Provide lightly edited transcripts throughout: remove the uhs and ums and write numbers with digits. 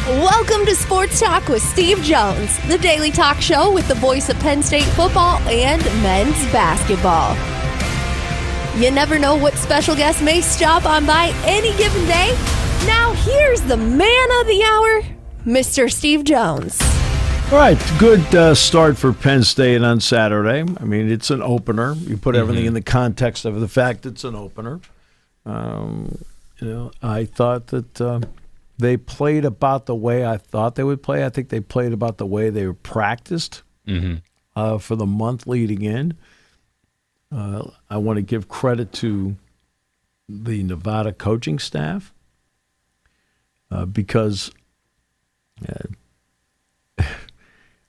Welcome to Sports Talk with Steve Jones, the daily talk show with the voice of Penn State football and men's basketball. You never know what special guest may stop on by any given day. Now here's the man of the hour, Mr. Steve Jones. All right, good start for Penn State on Saturday. I mean, it's an opener. You put everything in the context of the fact it's an opener. I thought that they played about the way I thought they would play. I think they played about the way they were practiced for the month leading in. I want to give credit to the Nevada coaching staff because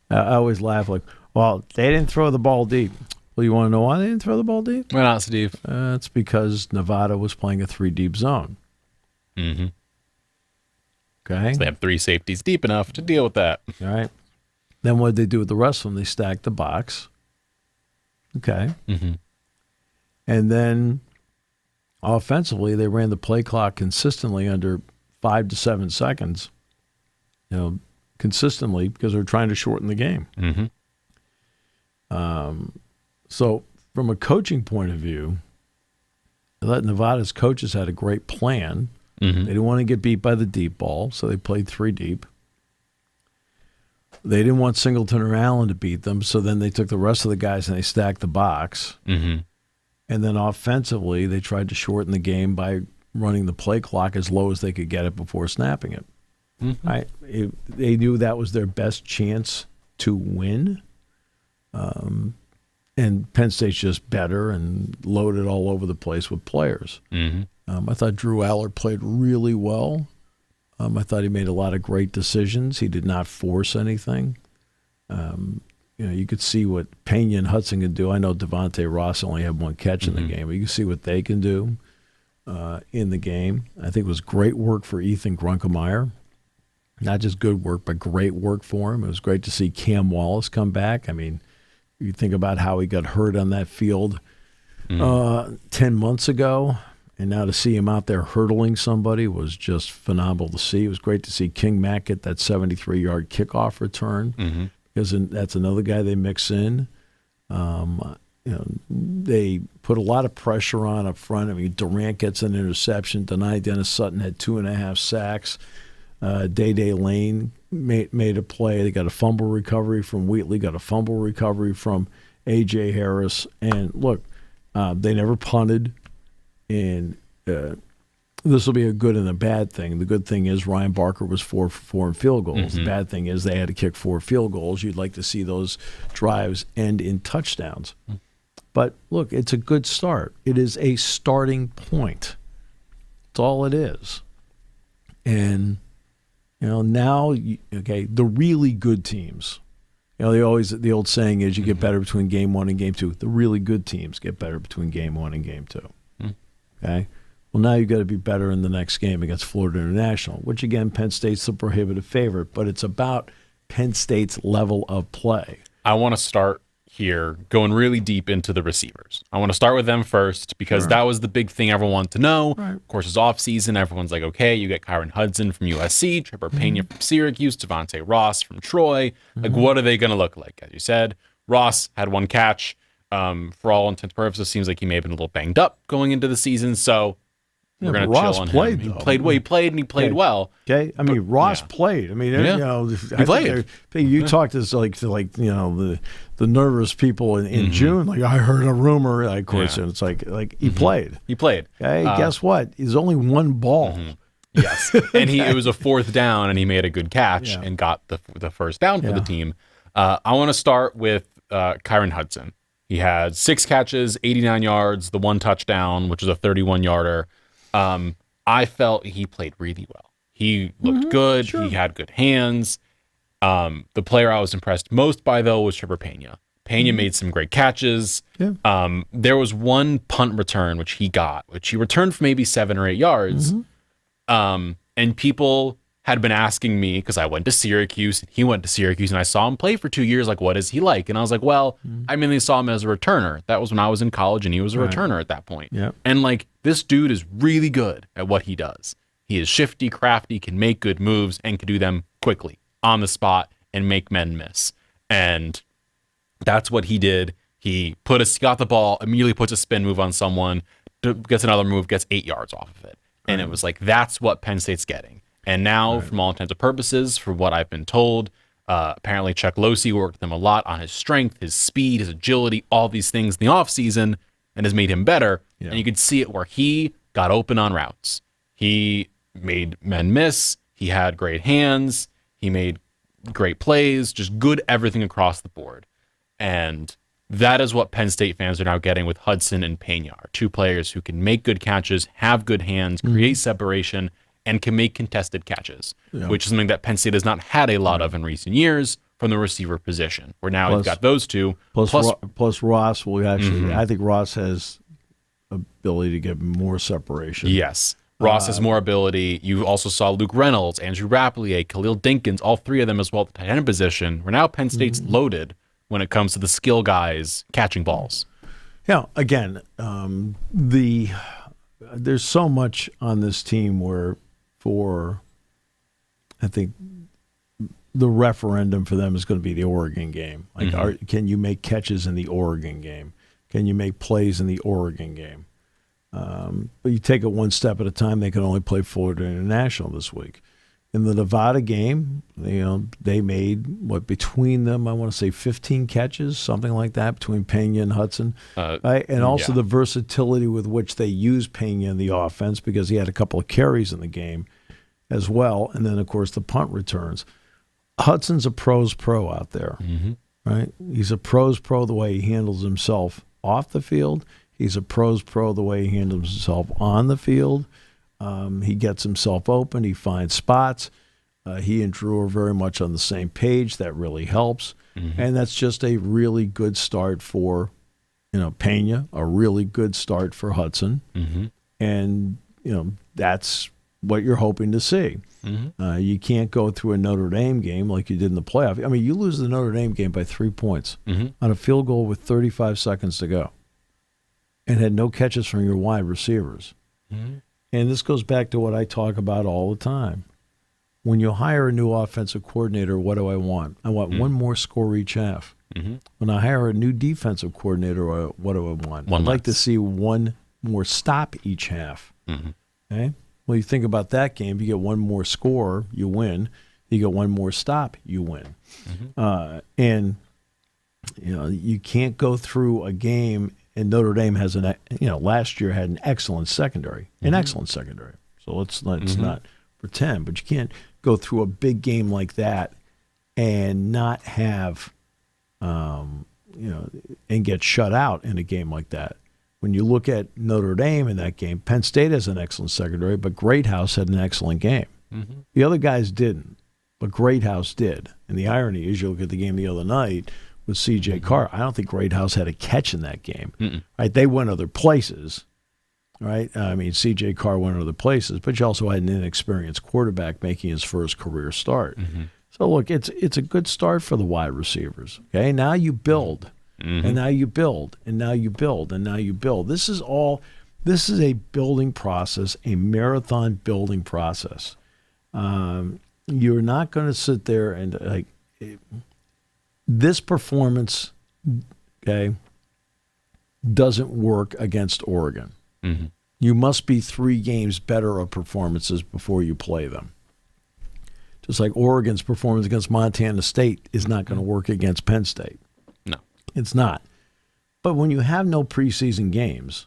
I always laugh like, well, they didn't throw the ball deep. Well, you want to know why they didn't throw the ball deep? Why not, Steve? It's because Nevada was playing a 3-deep zone. Mm-hmm. Okay. So they have 3 safeties deep enough to deal with that. All right. Then what did they do with the rest of them? They stacked the box. Okay. Mm-hmm. And then offensively, they ran the play clock consistently under 5 to 7 seconds. Consistently because they're trying to shorten the game. Mm-hmm. So from a coaching point of view, Nevada's coaches had a great plan. Mm-hmm. They didn't want to get beat by the deep ball, so they played 3 deep. They didn't want Singleton or Allen to beat them, so then they took the rest of the guys and they stacked the box. Mm-hmm. And then offensively, they tried to shorten the game by running the play clock as low as they could get it before snapping it. Mm-hmm. They knew that was their best chance to win. And Penn State's just better and loaded all over the place with players. Mm-hmm. I thought Drew Aller played really well. I thought he made a lot of great decisions. He did not force anything. You could see what Pena and Hudson can do. I know Devontae Ross only had 1 catch in the game, but you can see what they can do in the game. I think it was great work for Ethan Grunkemeyer. Not just good work, but great work for him. It was great to see Cam Wallace come back. I mean, you think about how he got hurt on that field 10 months ago, and now to see him out there hurdling somebody was just phenomenal to see. It was great to see King Mack get that 73-yard kickoff return because that's another guy they mix in. They put a lot of pressure on up front. I mean, Durant gets an interception. Dennis Sutton had 2.5 sacks. Day Lane made a play. They got a fumble recovery from Wheatley, got a fumble recovery from A.J. Harris. And look, they never punted. And this will be a good and a bad thing. The good thing is Ryan Barker was 4 for 4 in field goals. Mm-hmm. The bad thing is they had to kick 4 field goals. You'd like to see those drives end in touchdowns. But look, it's a good start. It is a starting point. That's all it is. And now, the really good teams, the old saying is you get better between game 1 and game 2. The really good teams get better between game 1 and game 2. Okay? Well, now you've got to be better in the next game against Florida International, which, again, Penn State's the prohibitive favorite, but it's about Penn State's level of play. I want to start here going really deep into the receivers. I want to start with them first because that was the big thing everyone wanted to know. Right. Of course, it's off season. Everyone's like, okay, you get Kyron Hudson from USC, Trevor Pena from Syracuse, Devontae Ross from Troy. Like, what are they going to look like? As you said, Ross had 1 catch. For all intents and purposes, seems like he may have been a little banged up going into the season. So we're going to chill on him. He played well. He played, and he played well. Okay, I mean, Ross played. I mean, he played. You talked to the nervous people in June. Like, I heard a rumor. Like, of course, and it's like he played. He played. Okay, guess what? He's only 1 ball. Yes, and it was a 4th down, and he made a good catch and got the first down for the team. I want to start with Kyron Hudson. He had 6 catches, 89 yards, the 1 touchdown, which was a 31-yarder. I felt he played really well. He looked good. Sure. He had good hands. The player I was impressed most by, though, was Trevor Pena. Pena made some great catches. Yeah. There was 1 punt return, which he returned for maybe 7 or 8 yards. And people had been asking me, because I went to Syracuse, and he went to Syracuse, and I saw him play for 2 years. Like, what is he like? And I was like, well, I mainly saw him as a returner. That was when I was in college, and he was a returner at that point. Yep. And, like, this dude is really good at what he does. He is shifty, crafty, can make good moves, and can do them quickly, on the spot, and make men miss. And that's what he did. He got the ball, immediately puts a spin move on someone, gets another move, gets 8 yards off of it. And it was like, that's what Penn State's getting. And now, from all intents and purposes, for what I've been told, apparently Chuck Losey worked with him a lot on his strength, his speed, his agility, all these things in the offseason, and has made him better. Yeah. And you could see it where he got open on routes. He made men miss. He had great hands. He made great plays, just good everything across the board. And that is what Penn State fans are now getting with Hudson and Pena, two players who can make good catches, have good hands, create separation, and can make contested catches, which is something that Penn State has not had a lot of in recent years from the receiver position, where now you've got those two. Plus Ross will actually, I think Ross has ability to get more separation. Yes. Ross has more ability. You also saw Luke Reynolds, Andrew Rapplier, Khalil Dinkins, all three of them as well at the tight end position, where now Penn State's loaded when it comes to the skill guys catching balls. Yeah, again, there's so much on this team where I think the referendum for them is going to be the Oregon game. Like, can you make catches in the Oregon game? Can you make plays in the Oregon game? But you take it one step at a time. They can only play Florida International this week. In the Nevada game, they made, between them, I want to say 15 catches, something like that, between Pena and Hudson. And also the versatility with which they use Pena in the offense, because he had a couple of carries in the game as well. And then, of course, the punt returns. Hudson's a pro's pro out there, right? He's a pro's pro the way he handles himself off the field. He's a pro's pro the way he handles himself on the field. He gets himself open. He finds spots. He and Drew are very much on the same page. That really helps. And that's just a really good start for, Pena, a really good start for Hudson. And, that's what you're hoping to see. You can't go through a Notre Dame game like you did in the playoff. I mean, you lose the Notre Dame game by 3 points on a field goal with 35 seconds to go and had no catches from your wide receivers. And this goes back to what I talk about all the time. When you hire a new offensive coordinator, what do I want? I want one more score each half. When I hire a new defensive coordinator, what do I want? I'd like to see one more stop each half. Okay? Well, you think about that game. You get one more score, you win. You get one more stop, you win. And you can't go through a game. And Notre Dame has last year had an excellent secondary, So let's not pretend, but you can't go through a big game like that and not have, and get shut out in a game like that. When you look at Notre Dame in that game, Penn State has an excellent secondary, but Greathouse had an excellent game. The other guys didn't, but Greathouse did. And the irony is, you look at the game the other night with C.J. Carr. I don't think Greathouse had a catch in that game. Right? They went other places. Right? I mean, C.J. Carr went other places, but you also had an inexperienced quarterback making his first career start. So, look, it's a good start for the wide receivers. Okay? Now you build. And now you build. And now you build. And now you build. This is a building process, a marathon building process. You're not going to sit there and, this performance, doesn't work against Oregon. You must be 3 games better of performances before you play them. Just like Oregon's performance against Montana State is not going to work against Penn State. No. It's not. But when you have no preseason games,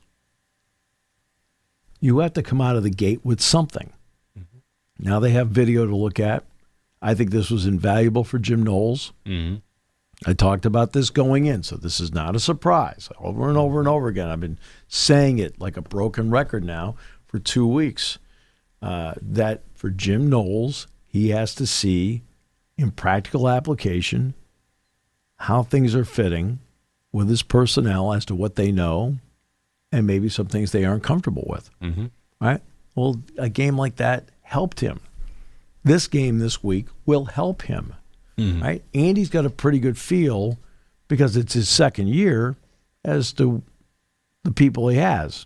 you have to come out of the gate with something. Now they have video to look at. I think this was invaluable for Jim Knowles. I talked about this going in, so this is not a surprise. Over and over and over again, I've been saying it like a broken record now for 2 weeks, that for Jim Knowles, he has to see in practical application how things are fitting with his personnel as to what they know and maybe some things they aren't comfortable with. Right? Well, a game like that helped him. This game this week will help him. Right? Andy's got a pretty good feel, because it's his second year, as to the people he has.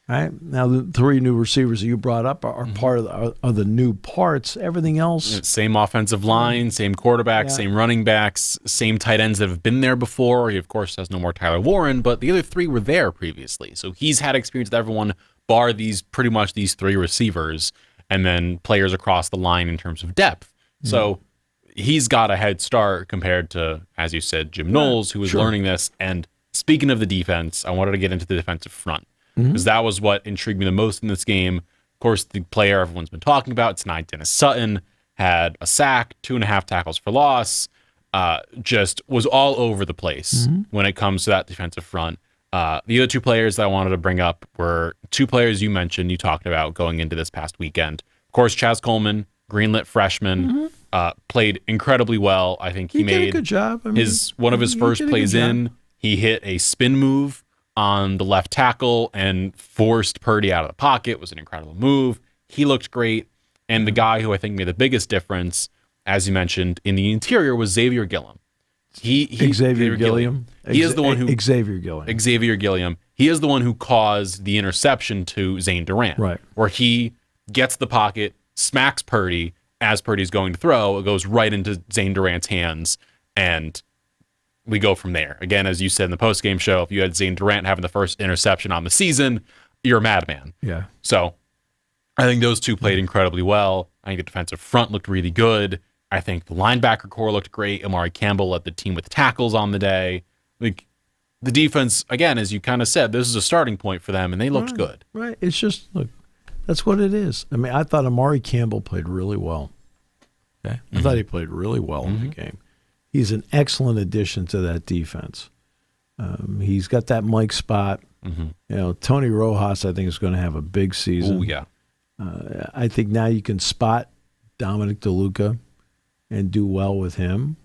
Right now, the 3 new receivers that you brought up are part of the new parts. Everything else, same offensive line, same quarterback, same running backs, same tight ends that have been there before. He of course has no more Tyler Warren, but the other 3 were there previously, so he's had experience with everyone, bar pretty much these 3 receivers, and then players across the line in terms of depth. So he's got a head start compared to, as you said, Jim Knowles, who was learning this. And speaking of the defense, I wanted to get into the defensive front, because that was what intrigued me the most in this game. Of course, the player everyone's been talking about tonight, Dennis Sutton, had a sack, 2.5 tackles for loss, just was all over the place when it comes to that defensive front. The other 2 players that I wanted to bring up were 2 players you talked about going into this past weekend. Of course, Chaz Coleman, greenlit freshman, played incredibly well. I think he made a good job. I mean, one of his first plays in. He hit a spin move on the left tackle and forced Purdy out of the pocket. It was an incredible move. He looked great. And the guy who I think made the biggest difference, as you mentioned, in the interior was Xavier Gilliam. Xavier Gilliam. He is the one who Xavier Gilliam. Xavier Gilliam. He is the one who caused the interception to Zane Durant. Right. Where he gets the pocket, smacks Purdy as Purdy's going to throw. It goes right into Zane Durant's hands, and we go from there. Again, as you said in the postgame show, if you had Zane Durant having the first interception on the season, you're a madman. Yeah. So I think those 2 played incredibly well. I think the defensive front looked really good. I think the linebacker core looked great. Amari Campbell led the team with tackles on the day. Like, the defense, again, as you kind of said, this is a starting point for them, and they looked good. Right. It's just, look, that's what it is. I mean, I thought Amari Campbell played really well. Okay? I thought he played really well in the game. He's an excellent addition to that defense. He's got that Mike spot. Tony Rojas, I think, is going to have a big season. Oh, yeah. I think now you can spot Dominic DeLuca and do well with him.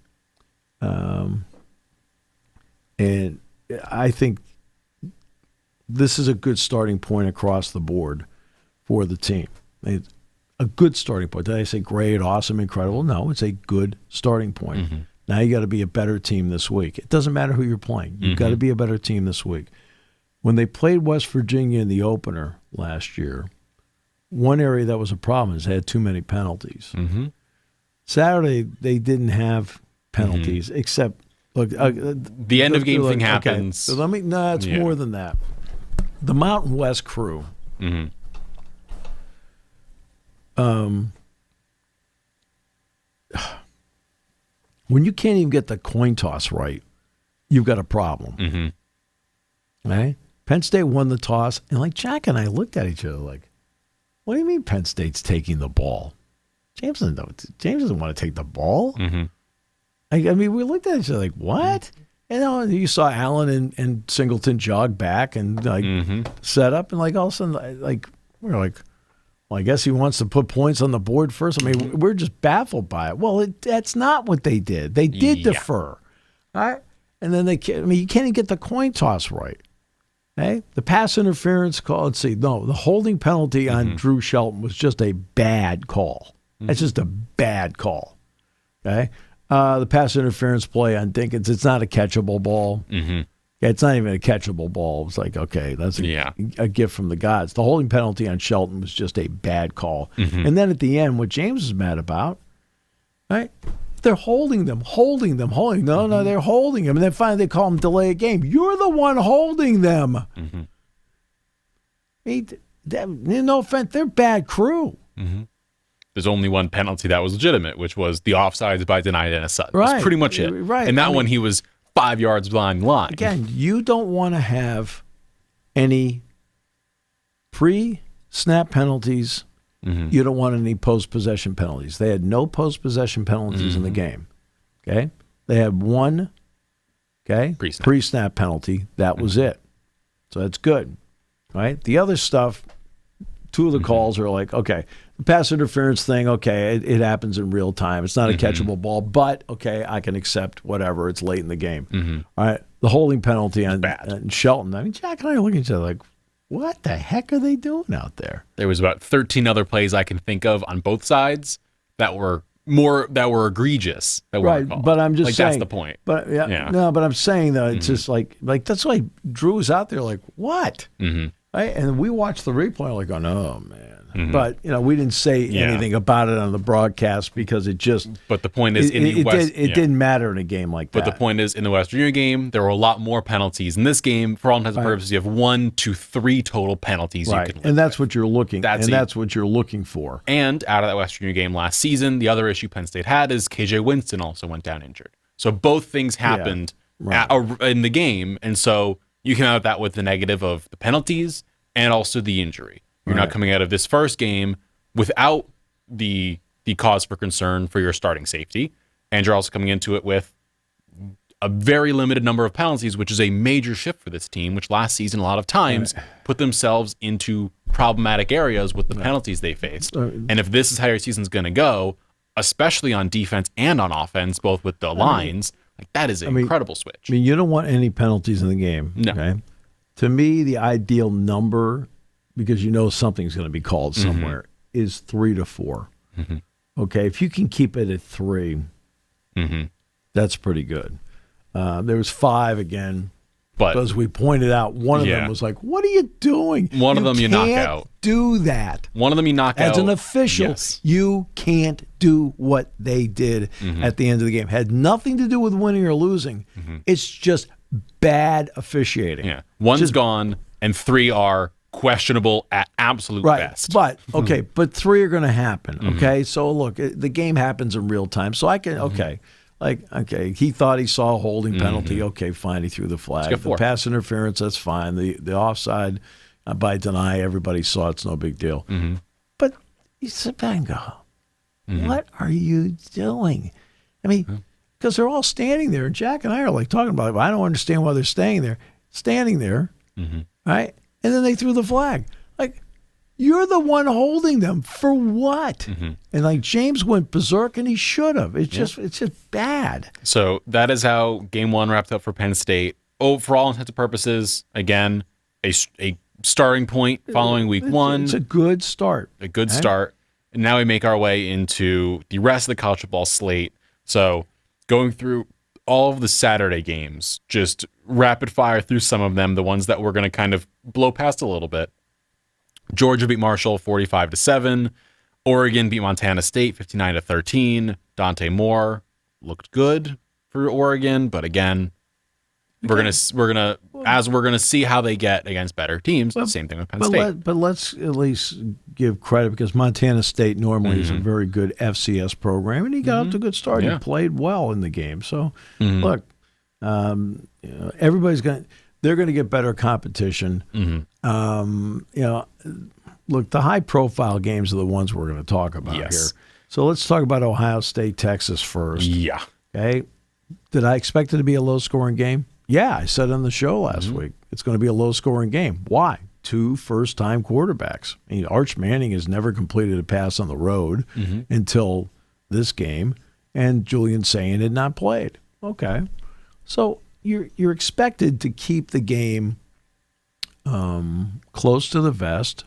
And I think this is a good starting point across the board for the team. A good starting point. Did I say great, awesome, incredible? No, it's a good starting point. Now you got to be a better team this week. It doesn't matter who you're playing. You've got to be a better team this week. When they played West Virginia in the opener last year, one area that was a problem is they had too many penalties. Saturday, they didn't have penalties, except, look. The end of game thing happens. Okay, so it's more than that. The Mountain West crew. When you can't even get the coin toss right, you've got a problem. Right? Penn State won the toss, and Jack and I looked at each other like, what do you mean Penn State's taking the ball? James doesn't want to take the ball. I mean, we looked at each other like, what? And you saw Allen and Singleton jog back and set up, and all of a sudden, we're like, well, I guess he wants to put points on the board first. I mean, we're just baffled by it. Well, that's not what they did. They did defer. All right? And then you can't even get the coin toss right. Okay? The pass interference call, the holding penalty on Drew Shelton was just a bad call. That's just a bad call. Okay? The pass interference play on Dinkins, it's not a catchable ball. Yeah, it's not even a catchable ball. It's okay, that's a gift from the gods. The holding penalty on Shelton was just a bad call. And then at the end, what James is mad about, right? They're holding them. No, they're holding them. And then finally they call them delay a game. You're the one holding them. No offense, they're bad crew. There's only one penalty that was legitimate, which was the offsides by denied Dennis Sutton. Right. That's pretty much it. Right. And that one, he was 5 yards behind the line. Again, you don't want to have any pre-snap penalties. You don't want any post-possession penalties. They had no post-possession penalties in the game. Okay? They had one pre-snap penalty. That was it. So that's good. Right? The other stuff, 2 of the calls are okay, the pass interference thing, it happens in real time. It's not a catchable ball, but, I can accept whatever. It's late in the game. All right, the holding penalty on Shelton. I mean, Jack and I are looking at each other like, what the heck are they doing out there? There was about 13 other plays I can think of on both sides that were egregious. Right, but I'm just saying. That's the point. But no, but I'm saying though, it's just like that's why Drew's out there like, what? Right? And we watched the replay like, oh, man. But, we didn't say anything about it on the broadcast because it just – But the point is it didn't matter in a game like that. But the point is, in the West Virginia game, there were a lot more penalties. In this game, for all intents and purposes, you have 1 to 3 total penalties you can live and that's with. what you're looking that's what you're looking for. And out of that West Virginia game last season, the other issue Penn State had is KJ Winston also went down injured. So both things happened in the game, and so you came out of that with the negative of the penalties and also the injury. You're not coming out of this first game without the cause for concern for your starting safety, and you're also coming into it with a very limited number of penalties, which is a major shift for this team, which last season a lot of times put themselves into problematic areas with the penalties they faced. And if this is how your season's going to go, especially on defense and on offense, both with the lines, like that is an incredible switch. You don't want any penalties in the game. No. Okay? To me, the ideal number, because something's going to be called somewhere, is 3 to 4. Okay, if you can keep it at 3, that's pretty good. There was 5 again, but as we pointed out, one of them was like, "What are you doing?" One of them you knock out. Do that. One of them you knock out. As an official, you can't do what they did at the end of the game. Had nothing to do with winning or losing. It's just bad officiating. Yeah, one's gone, and 3 are questionable at absolute best. But but 3 are going to happen. Okay, so look, the game happens in real time, so I can he thought he saw a holding penalty. Okay, fine, he threw the flag. The pass interference, that's fine. The offside by deny, everybody saw it's no big deal. But you sit back and go, what are you doing? I mean, because they're all standing there, and Jack and I are like talking about it. I don't understand why they're standing there, right? And then they threw the flag. Like, you're the one holding them for what? And like James went berserk, and he should have. It's just bad. So that is how Game 1 wrapped up for Penn State. Oh, for all intents and purposes, again, a starting point following Week 1. It's a good start. A good start. And now we make our way into the rest of the college football slate. So going through all of the Saturday games, just rapid fire through some of them, the ones that we're going to kind of blow past a little bit. Georgia beat Marshall 45-7. Oregon beat Montana State 59-13. Dante Moore looked good for Oregon, but again, we're gonna see how they get against better teams. Same thing with Penn State. But let's at least give credit, because Montana State normally is a very good FCS program, and he got up to a good start. He played well in the game. So look, everybody's they're going to get better competition. Look, the high-profile games are the ones we're going to talk about here. So let's talk about Ohio State, Texas first. Yeah. Okay. Did I expect it to be a low-scoring game? Yeah, I said on the show last week, it's going to be a low-scoring game. Why? 2 first-time quarterbacks. I mean, Arch Manning has never completed a pass on the road until this game, and Julian Sayin had not played. Okay. So you're expected to keep the game close to the vest.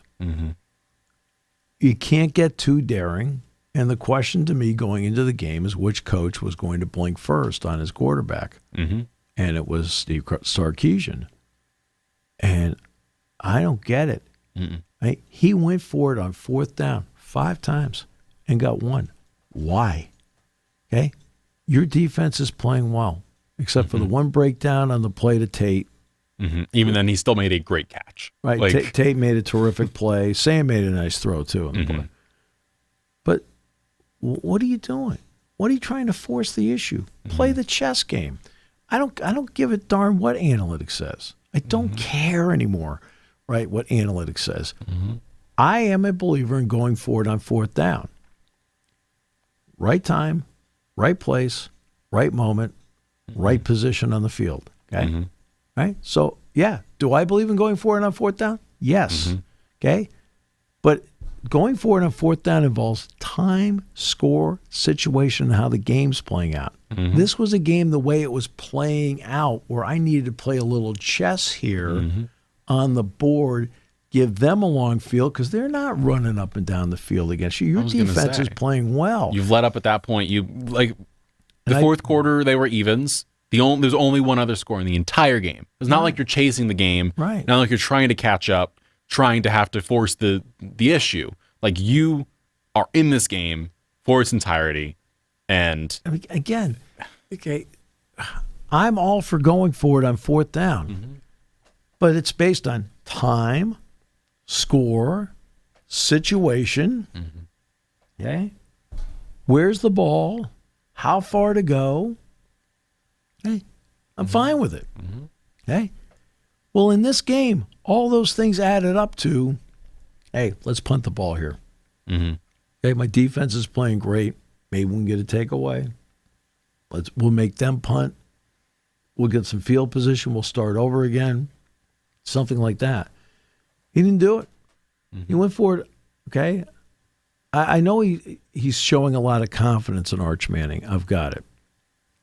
You can't get too daring. And the question to me going into the game is which coach was going to blink first on his quarterback. And it was Steve Sarkisian. And I don't get it. He went for it on 4th down 5 times and got 1. Why? Okay? Your defense is playing well, except for the one breakdown on the play to Tate. Even then, he still made a great catch. Right. Tate made a terrific play. Sam made a nice throw, too, in the play. But what are you doing? What are you trying to force the issue? Play the chess game. I don't give a darn what analytics says. I don't care anymore, right, what analytics says. I am a believer in going forward on 4th down. Right time, right place, right moment, right position on the field. Okay? Right? So, yeah, do I believe in going forward on 4th down? Yes. Okay? But going forward on 4th down involves time, score, situation, and how the game's playing out. This was a game the way it was playing out where I needed to play a little chess here on the board, give them a long field because they're not running up and down the field against you. Your defense is playing well. You've let up at that point. The fourth quarter, they were evens. There's only one other score in the entire game. It's not like you're chasing the game. Right. Not like you're trying to catch up. trying to have to force the issue. Like, you are in this game for its entirety. And I mean, again, okay, I'm all for going for it on fourth down, but it's based on time, score, situation. Okay, where's the ball? How far to go? Hey, I'm fine with it. Okay. Well, in this game, all those things added up to, hey, let's punt the ball here. Okay, my defense is playing great. Maybe we can get a takeaway. We'll make them punt. We'll get some field position. We'll start over again. Something like that. He didn't do it. He went for it. Okay. I know he's showing a lot of confidence in Arch Manning. I've got it.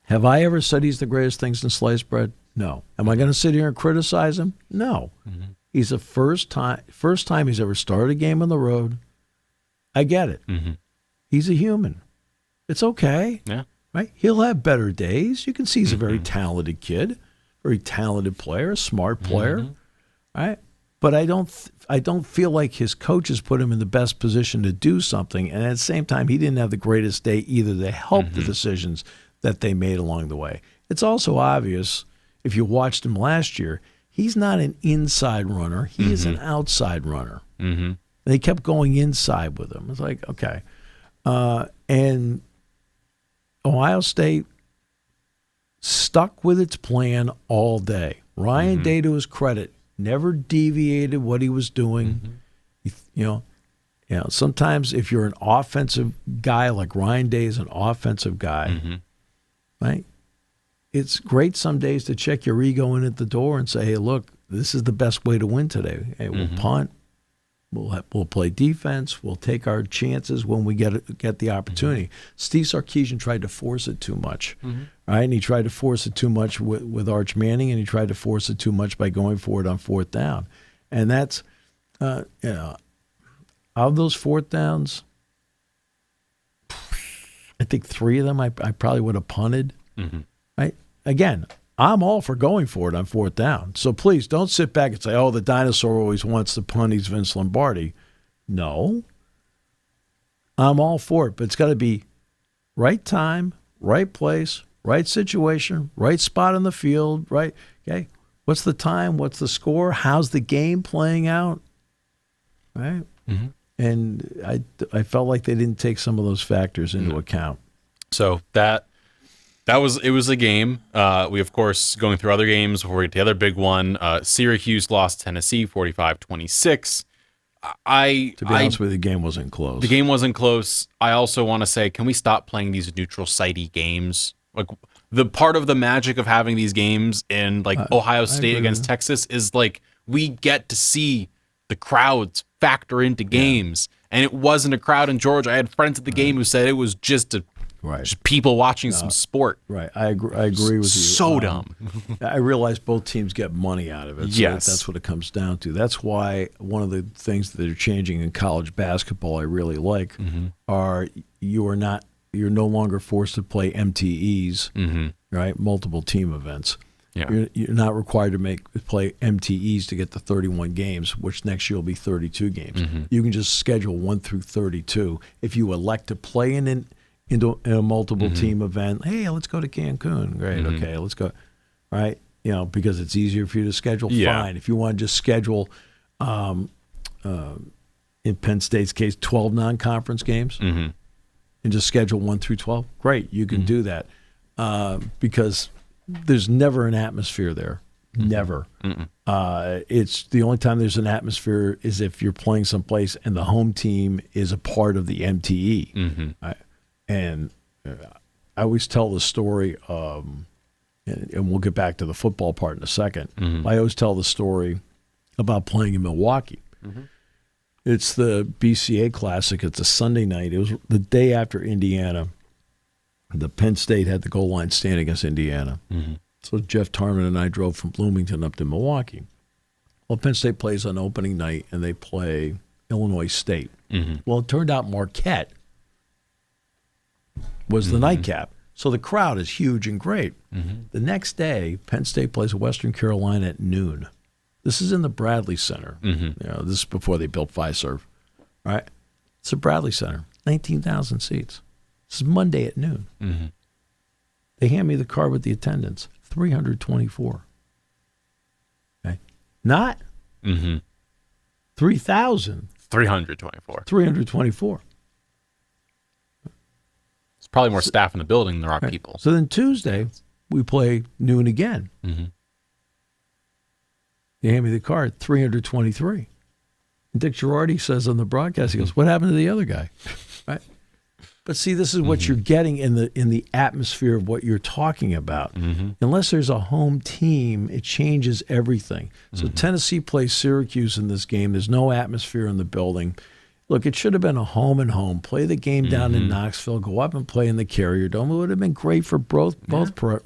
Have I ever said he's the greatest thing since sliced bread? No. Am I going to sit here and criticize him? No. He's the first time he's ever started a game on the road. I get it. He's a human. It's okay. Yeah. Right? He'll have better days. You can see he's a very talented kid, very talented player, a smart player. Right? But I don't feel like his coaches put him in the best position to do something. And at the same time, he didn't have the greatest day either to help the decisions that they made along the way. It's also obvious, if you watched him last year, he's not an inside runner. He is an outside runner. They kept going inside with him. It's like, okay. And Ohio State stuck with its plan all day. Ryan Day, to his credit, never deviated what he was doing. You know, sometimes if you're an offensive guy like Ryan Day is an offensive guy, right? It's great some days to check your ego in at the door and say, hey, look, this is the best way to win today. Hey, we'll punt. We'll play defense. We'll take our chances when we get the opportunity. Steve Sarkisian tried to force it too much, right? And he tried to force it too much with Arch Manning, and he tried to force it too much by going for it on fourth down. And that's, you know, of those fourth downs, I think 3 of them I probably would have punted. Right? Again, I'm all for going for it on fourth down. So please don't sit back and say, oh, the dinosaur always wants to punt. He's Vince Lombardi. No. I'm all for it, but it's got to be right time, right place, right situation, right spot on the field, right? Okay. What's the time? What's the score? How's the game playing out? Right? And I felt like they didn't take some of those factors into account. So it was a game. We, of course, going through other games before we get to the other big one. Syracuse lost Tennessee 45-26. To be honest with you, the game wasn't close. The game wasn't close. I also want to say, can we stop playing these neutral site-y games? Like, the part of the magic of having these games in like Ohio State against Texas is like we get to see the crowds factor into games. And it wasn't a crowd in Georgia. I had friends at the game who said it was just people watching some sport. Right. I agree with you. So dumb. I realize both teams get money out of it. So Yes. That's what it comes down to. That's why one of the things that are changing in college basketball I really like are you're no longer forced to play MTEs, right? Multiple team events. Yeah. You're not required to play MTEs to get to 31 games, which next year will be 32 games. You can just schedule 1 through 32. If you elect to play in a multiple team event, hey, let's go to Cancun. Great, okay, let's go. Right? You know, because it's easier for you to schedule, fine. If you want to just schedule, in Penn State's case, 12 non-conference games and just schedule 1 through 12, great, you can do that. Because there's never an atmosphere there. Never. It's the only time there's an atmosphere is if you're playing someplace and the home team is a part of the MTE. And I always tell the story, and we'll get back to the football part in a second. I always tell the story about playing in Milwaukee. It's the BCA Classic. It's a Sunday night. It was the day after Indiana. The Penn State had the goal line stand against Indiana. So Jeff Tarman and I drove from Bloomington up to Milwaukee. Well, Penn State plays on opening night, and they play Illinois State. Well, it turned out Marquette was the nightcap. So the crowd is huge and great. The next day, Penn State plays Western Carolina at noon. This is in the Bradley Center. Mm-hmm. This is before they built Fiserv. Right? It's the Bradley Center. 19,000 seats. This is Monday at noon. Mm-hmm. They hand me the card with the attendance. 324. Okay. Not 3,000. 324. 324. It's probably more staff in the building than there are people. So then Tuesday, we play noon again. Mm-hmm. They hand me the card, 323. And Dick Girardi says on the broadcast, he goes, "What happened to the other guy?" Right? But see, this is what you're getting in the atmosphere of what you're talking about. Mm-hmm. Unless there's a home team, it changes everything. So Tennessee plays Syracuse in this game. There's no atmosphere in the building. Look, it should have been a home and home. Play the game down in Knoxville. Go up and play in the Carrier Dome. It would have been great for both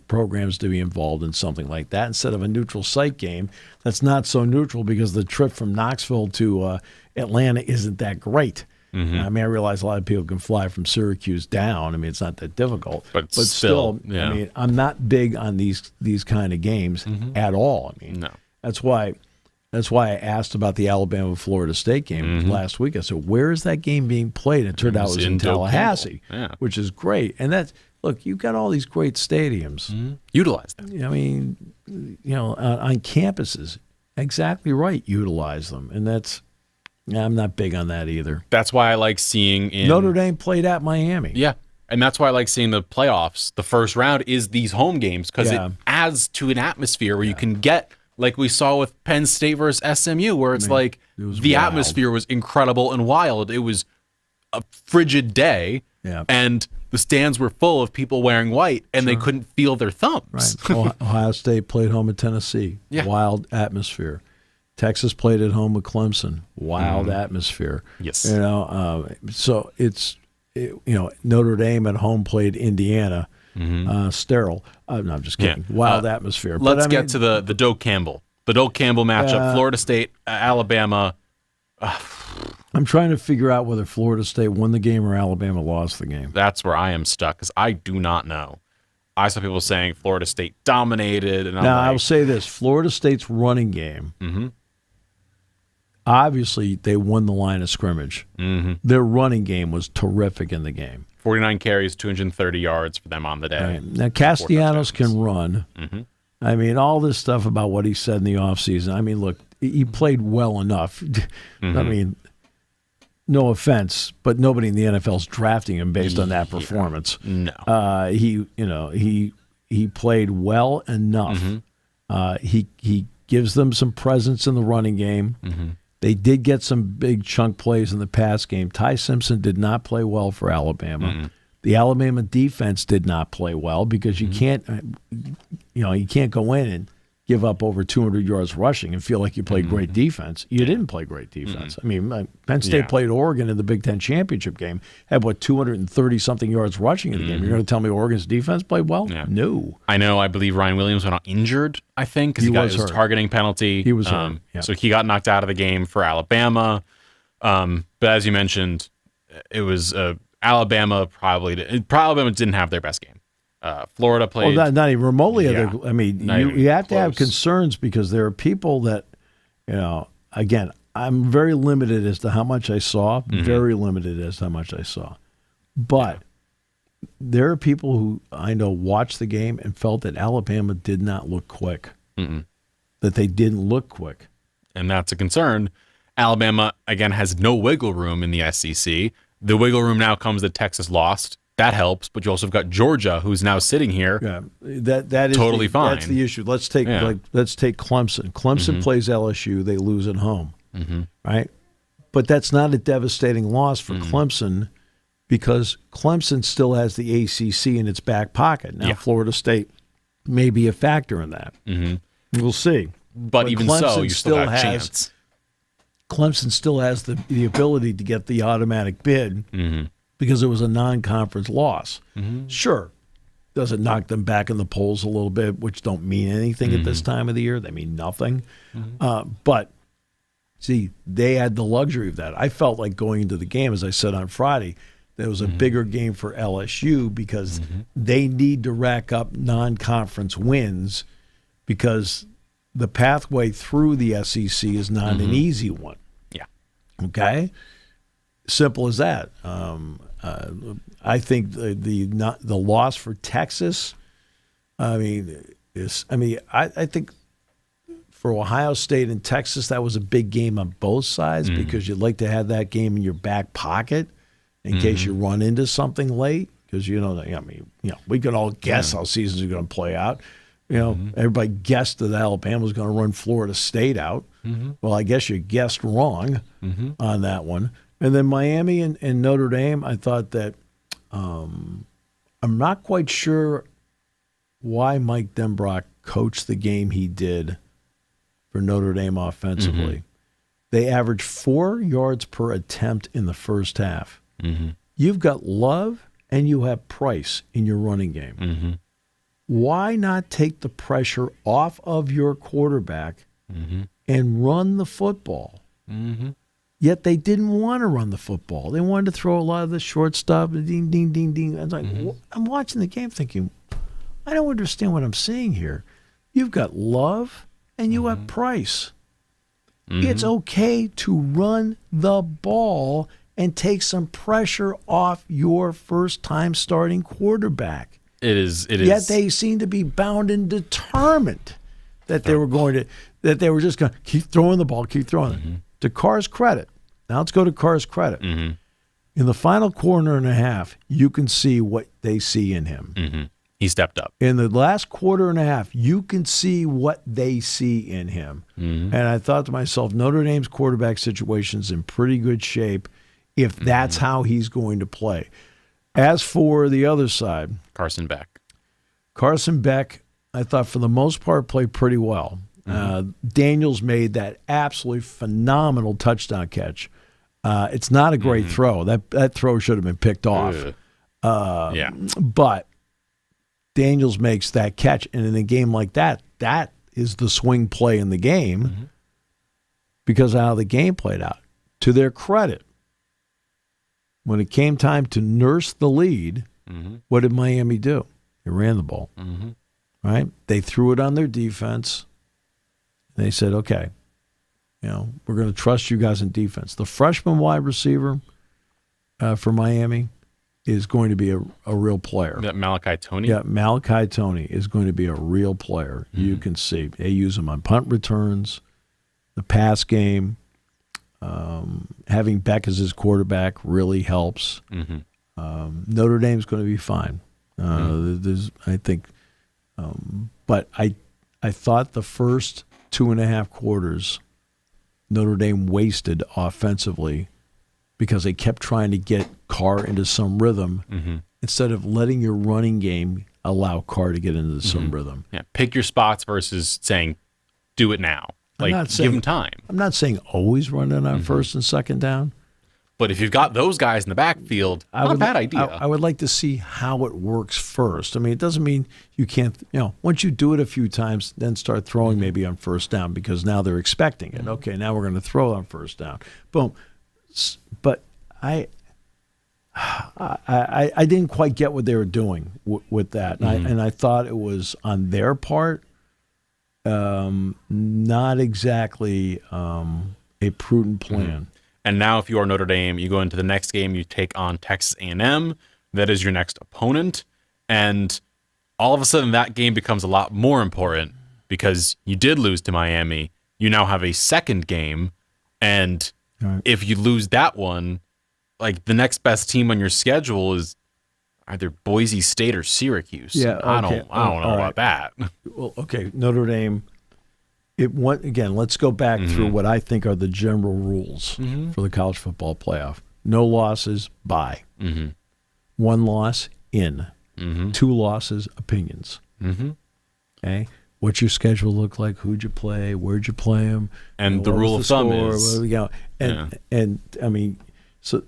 programs to be involved in something like that instead of a neutral site game that's not so neutral because the trip from Knoxville to Atlanta isn't that great. Mm-hmm. I mean, I realize a lot of people can fly from Syracuse down. I mean, it's not that difficult. But still, yeah. I mean, I'm not big on these kind of games at all. I mean, no. That's why I asked about the Alabama-Florida State game last week. I said, where is that game being played? It turned out it was in Tallahassee, which is great. And that's, look, you've got all these great stadiums. Mm-hmm. Utilize them. I mean, on campuses. Exactly right. Utilize them. And that's, I'm not big on that either. That's why I like seeing Notre Dame played at Miami. Yeah. And that's why I like seeing the playoffs. The first round is these home games because it adds to an atmosphere where you can get, like we saw with Penn State versus SMU, where it's the wild. atmosphere was incredible and wild. It was a frigid day, and the stands were full of people wearing white, and they couldn't feel their thumbs. Right. Ohio State played home at Tennessee. Yeah. Wild atmosphere. Texas played at home with Clemson. Wild atmosphere. Yes. So it's Notre Dame at home played Indiana. Sterile. No, I'm just kidding. Wild atmosphere. Let's get to the Doak Campbell. The Doak Campbell matchup, Florida State, Alabama. I'm trying to figure out whether Florida State won the game or Alabama lost the game. That's where I am stuck because I do not know. I saw people saying Florida State dominated. And I will say this. Florida State's running game, obviously they won the line of scrimmage. Their running game was terrific in the game. 49 carries, 230 yards for them on the day. Right. Now, Castellanos can run. I mean, all this stuff about what he said in the offseason. I mean, look, he played well enough. I mean, no offense, but nobody in the NFL is drafting him based on that performance. No. He played well enough. He gives them some presence in the running game. They did get some big chunk plays in the pass game. Ty Simpson did not play well for Alabama. The Alabama defense did not play well because you can't, you can't go in and give up over 200 yards rushing and feel like you played great defense. You didn't play great defense. I mean, Penn State played Oregon in the Big Ten championship game, had 230-something yards rushing in the game. You're going to tell me Oregon's defense played well? Yeah. No. I believe Ryan Williams went out injured, I think, because he got his targeting penalty. He was hurt. So he got knocked out of the game for Alabama. But as you mentioned, it was Alabama Alabama didn't have their best game. Florida played. Well, not even remotely. I mean, you have to have concerns because there are people that, again, I'm very limited as to how much I saw. Very limited as to how much I saw. But there are people who I know watched the game and felt that Alabama did not look quick. That they didn't look quick. And that's a concern. Alabama, again, has no wiggle room in the SEC. The wiggle room now comes that Texas lost. That helps, but you also have got Georgia, who's now sitting here. Yeah, that is totally fine. That's the issue. Let's take Clemson. Clemson plays LSU. They lose at home, right? But that's not a devastating loss for Clemson because Clemson still has the ACC in its back pocket. Now, Florida State may be a factor in that. We'll see. But even Clemson so, you still have a chance. Clemson still has the ability to get the automatic bid. Because it was a non-conference loss. Sure, does it knock them back in the polls a little bit, which don't mean anything at this time of the year? They mean nothing. But, see, they had the luxury of that. I felt like going into the game, as I said on Friday, that it was a bigger game for LSU because they need to rack up non-conference wins because the pathway through the SEC is not an easy one. Yeah. Okay? Simple as that. I think the loss for Texas, I think for Ohio State and Texas, that was a big game on both sides because you'd like to have that game in your back pocket in case you run into something late. Because we could all guess how seasons are going to play out. Everybody guessed that Alabama was going to run Florida State out. Well, I guess you guessed wrong on that one. And then Miami and Notre Dame, I thought that I'm not quite sure why Mike Denbrock coached the game he did for Notre Dame offensively. They averaged 4 yards per attempt in the first half. You've got Love and you have Price in your running game. Why not take the pressure off of your quarterback and run the football? Yet they didn't want to run the football. They wanted to throw a lot of the short stuff, ding, ding, ding, ding. I was like, I'm watching the game thinking, I don't understand what I'm seeing here. You've got Love and you have Price. It's okay to run the ball and take some pressure off your first-time starting quarterback. It is. Yet they seem to be bound and determined that they were just going to keep throwing the ball, keep throwing it. To Carr's credit, now let's go to Carr's credit. In the final quarter and a half, you can see what they see in him. He stepped up. In the last quarter and a half, you can see what they see in him. And I thought to myself, Notre Dame's quarterback situation's in pretty good shape if that's how he's going to play. As for the other side, Carson Beck, I thought for the most part played pretty well. Daniels made that absolutely phenomenal touchdown catch. It's not a great throw. That throw should have been picked off. But Daniels makes that catch, and in a game like that is the swing play in the game because of how the game played out. To their credit, when it came time to nurse the lead, what did Miami do? They ran the ball. Right? They threw it on their defense. They said, okay, we're going to trust you guys in defense. The freshman wide receiver for Miami is going to be a real player. That Malachi Toney? Yeah, Malachi Toney is going to be a real player. You can see. They use him on punt returns, the pass game. Having Beck as his quarterback really helps. Notre Dame's going to be fine. I think, but I thought the first 2.5 quarters Notre Dame wasted offensively because they kept trying to get Carr into some rhythm instead of letting your running game allow Carr to get into some rhythm. Yeah, pick your spots versus saying, do it now. Give him time. I'm not saying always run it on first and second down. But if you've got those guys in the backfield, not a bad idea. I would like to see how it works first. I mean, it doesn't mean you can't, once you do it a few times, then start throwing maybe on first down because now they're expecting it. Okay, now we're going to throw on first down. Boom. But I didn't quite get what they were doing with that. And I thought it was on their part not exactly a prudent plan. And now if you are Notre Dame, you go into the next game, you take on Texas A&M. That is your next opponent. And all of a sudden that game becomes a lot more important because you did lose to Miami. You now have a second game. And if you lose that one, like the next best team on your schedule is either Boise State or Syracuse. Yeah, I don't know about that. Well, okay, Notre Dame. Again, let's go back through what I think are the general rules for the college football playoff. No losses, bye. 1 loss, in. 2 losses, opinions. Okay? What's your schedule look like? Who'd you play? Where'd you play them? And the rule of thumb is... And I mean, so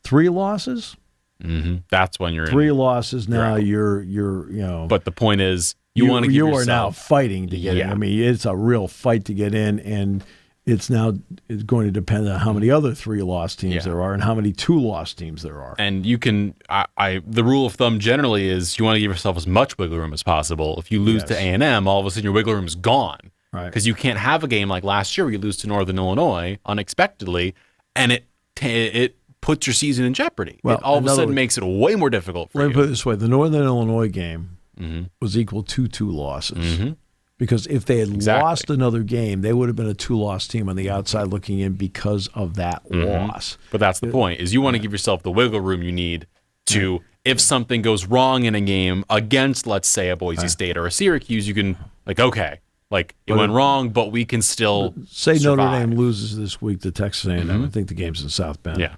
3 losses? That's when you're 3 losses, now you're But the point is... You want to give yourself, are now fighting to get in. I mean, it's a real fight to get in, and it's going to depend on how many other 3-loss teams there are and how many 2-loss teams there are. And you can, the rule of thumb generally is you want to give yourself as much wiggle room as possible. If you lose to A&M, all of a sudden your wiggle room is gone. Right. Because you can't have a game like last year where you lose to Northern Illinois unexpectedly, and it puts your season in jeopardy. Well, it all of a sudden makes it way more difficult for you. Let me put it this way. The Northern Illinois game Mm-hmm. was equal to 2 losses. Mm-hmm. Because if they had lost another game, they would have been a 2-loss team on the outside looking in because of that loss. But that's the point, is you want to give yourself the wiggle room you need to, if something goes wrong in a game against, let's say, a Boise State or a Syracuse, you can, like, okay, like, it went wrong, but we can still say survive. Notre Dame loses this week to Texas A&M. I think the game's in South Bend. Yeah.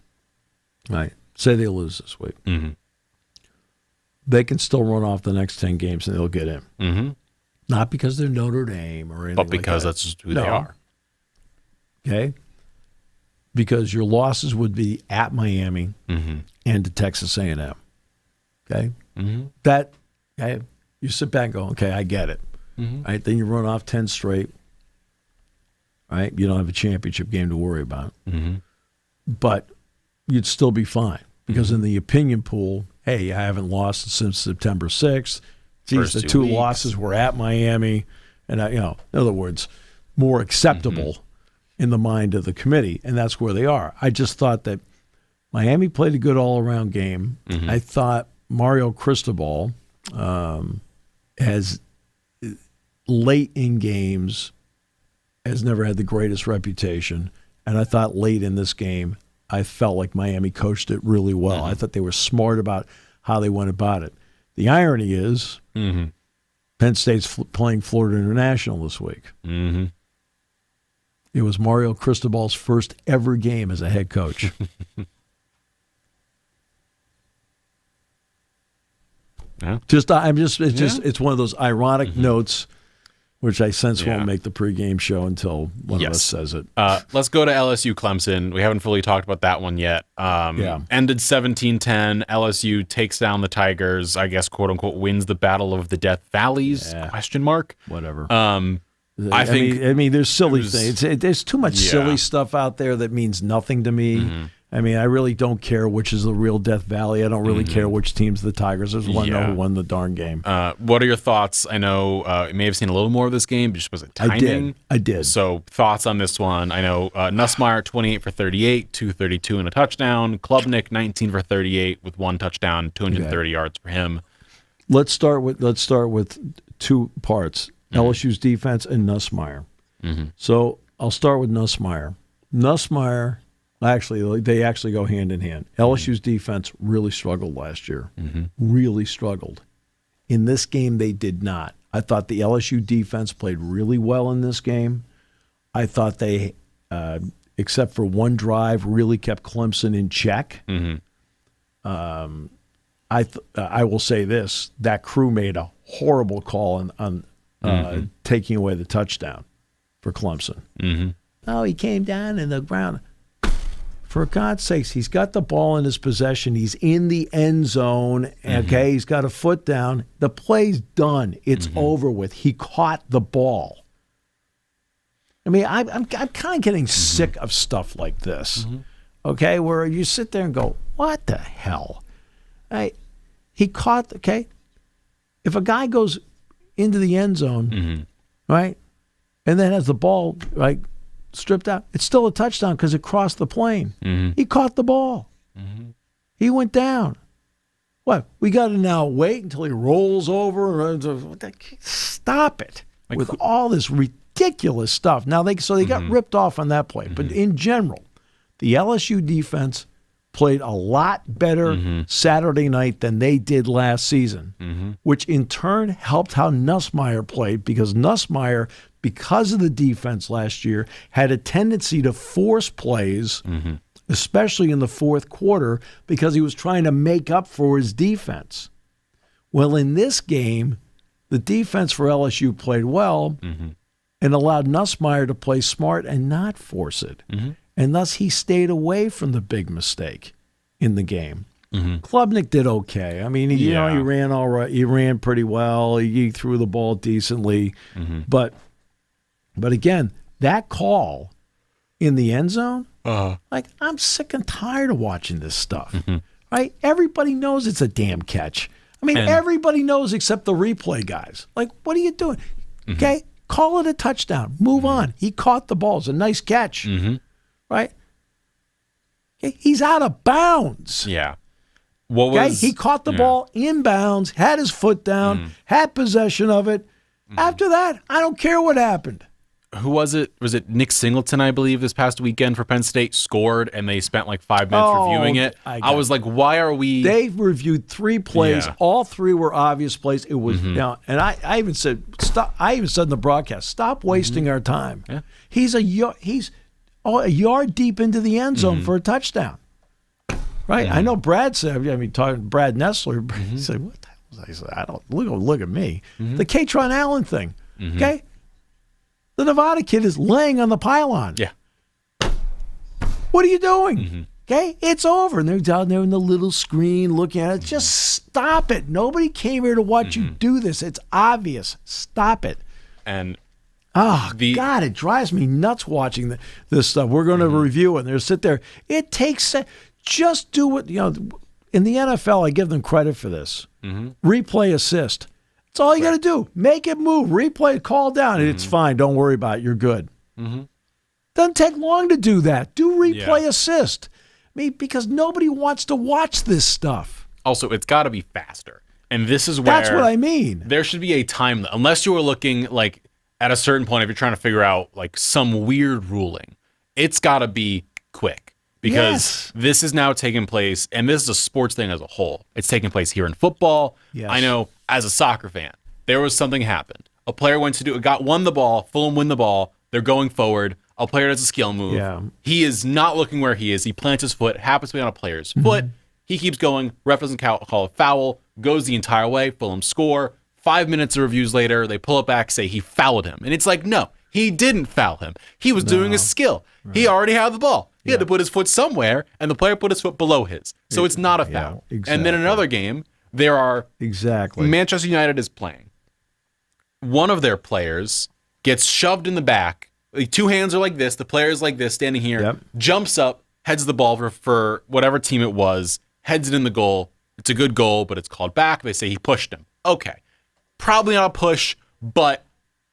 Right. Say they lose this week. Mm-hmm. They can still run off the next 10 games and they'll get in. Mm-hmm. Not because they're Notre Dame or anything But because like that's just who they are. Okay? Because your losses would be at Miami and to Texas A&M. Okay? That, okay, you sit back and go, okay, I get it. Right? Then you run off 10 straight. Right? You don't have a championship game to worry about. But you'd still be fine. Because in the opinion pool, hey, I haven't lost since September 6th. Geez, the 2 losses were at Miami. And, in other words, more acceptable in the mind of the committee. And that's where they are. I just thought that Miami played a good all-around game. I thought Mario Cristobal has, late in games, has never had the greatest reputation. And I thought late in this game, I felt like Miami coached it really well. I thought they were smart about how they went about it. The irony is Penn State's playing Florida International this week. It was Mario Cristobal's first ever game as a head coach. It's one of those ironic notes which I sense won't make the pregame show until one of us says it. Let's go to LSU Clemson. We haven't fully talked about that one yet. Ended 17-10. LSU takes down the Tigers. I guess, quote unquote, wins the Battle of the Death Valleys? Question mark. Whatever. I think. There's silly things. There's too much silly stuff out there that means nothing to me. I really don't care which is the real Death Valley. I don't really care which team's the Tigers. I just want to know who won the darn game. What are your thoughts? I know you may have seen a little more of this game, but just was it timing? I did. So thoughts on this one? I know Nussmeier 28 for 38, 232 and a touchdown. Klubnik 19 for 38 with 1 touchdown, 230 yards for him. Let's start with 2 parts: LSU's defense and Nussmeier. So I'll start with Nussmeier. Nussmeier. Actually, they actually go hand in hand. LSU's defense really struggled last year. Really struggled. In this game, they did not. I thought the LSU defense played really well in this game. I thought they, except for one drive, really kept Clemson in check. I will say this: that crew made a horrible call on taking away the touchdown for Clemson. Oh, he came down in the ground. For God's sakes, he's got the ball in his possession. He's in the end zone. Okay, he's got a foot down. The play's done. It's over with. He caught the ball. I'm kind of getting sick of stuff like this. Okay, where you sit there and go, "What the hell?" He caught. Okay, if a guy goes into the end zone, right, and then has the ball stripped out, it's still a touchdown because it crossed the plane. He caught the ball. He went down. What? We got to now wait until he rolls over? Stop it with all this ridiculous stuff. Now they got ripped off on that play, but in general, the LSU defense played a lot better Saturday night than they did last season, which in turn helped how Nussmeier played, because Nussmeier, because of the defense last year, had a tendency to force plays, especially in the fourth quarter, because he was trying to make up for his defense. Well, in this game, the defense for LSU played well and allowed Nussmeier to play smart and not force it. And thus he stayed away from the big mistake in the game. Klubnik did okay. He ran all right. He ran pretty well. He threw the ball decently. But again, that call in the end zone, I'm sick and tired of watching this stuff. Right? Everybody knows it's a damn catch. Everybody knows except the replay guys. What are you doing? Okay? Call it a touchdown. Move on. He caught the ball. It's a nice catch, right? Okay, he's out of bounds. Yeah. He caught the ball in bounds, had his foot down, had possession of it. After that, I don't care what happened. Who was it? Was it Nick Singleton, I believe, this past weekend for Penn State, scored, and they spent like 5 minutes reviewing it? I was like, why are we... They reviewed 3 plays. Yeah. All 3 were obvious plays. It was and I even said, stop. I even said in the broadcast, stop wasting our time. Yeah. He's a yard deep into the end zone for a touchdown. Right? I know Brad said, talking to Brad Nessler, he said, what the hell was I said? I don't look at me. The Katron Allen thing. Okay? The Nevada kid is laying on the pylon. Yeah. What are you doing? Okay? It's over. And they're down there in the little screen looking at it. Just stop it. Nobody came here to watch you do this. It's obvious. Stop it. And God, it drives me nuts watching this stuff. We're going to review it. And they'll sit there. It takes just do what, in the NFL, I give them credit for this. Replay assist. That's all you got to do. Make it move. Replay, call down. It's fine. Don't worry about it. You're good. Doesn't take long to do that. Do replay assist. Because nobody wants to watch this stuff. Also, it's got to be faster. And this is where... That's what I mean. There should be a time... Unless you were looking, like, at a certain point, if you're trying to figure out, like, some weird ruling, it's got to be quick. Because this is now taking place, and this is a sports thing as a whole. It's taking place here in football. Yes. I know, as a soccer fan, there was something happened. A player won the ball, Fulham win the ball, they're going forward, a player does a skill move. Yeah. He is not looking where he is. He plants his foot, happens to be on a player's foot. He keeps going, ref doesn't call a foul, goes the entire way, Fulham score. 5 minutes of reviews later, they pull it back, say he fouled him. And it's like, no, he didn't foul him. He was doing a skill. Right. He already had the ball. He had to put his foot somewhere, and the player put his foot below his. So it's not a foul. Exactly. And then in another game, there are... Manchester United is playing. One of their players gets shoved in the back. Like, 2 hands are like this. The player is like this, standing here. Jumps up, heads the ball for whatever team it was, heads it in the goal. It's a good goal, but it's called back. They say he pushed him. Okay. Probably not a push, but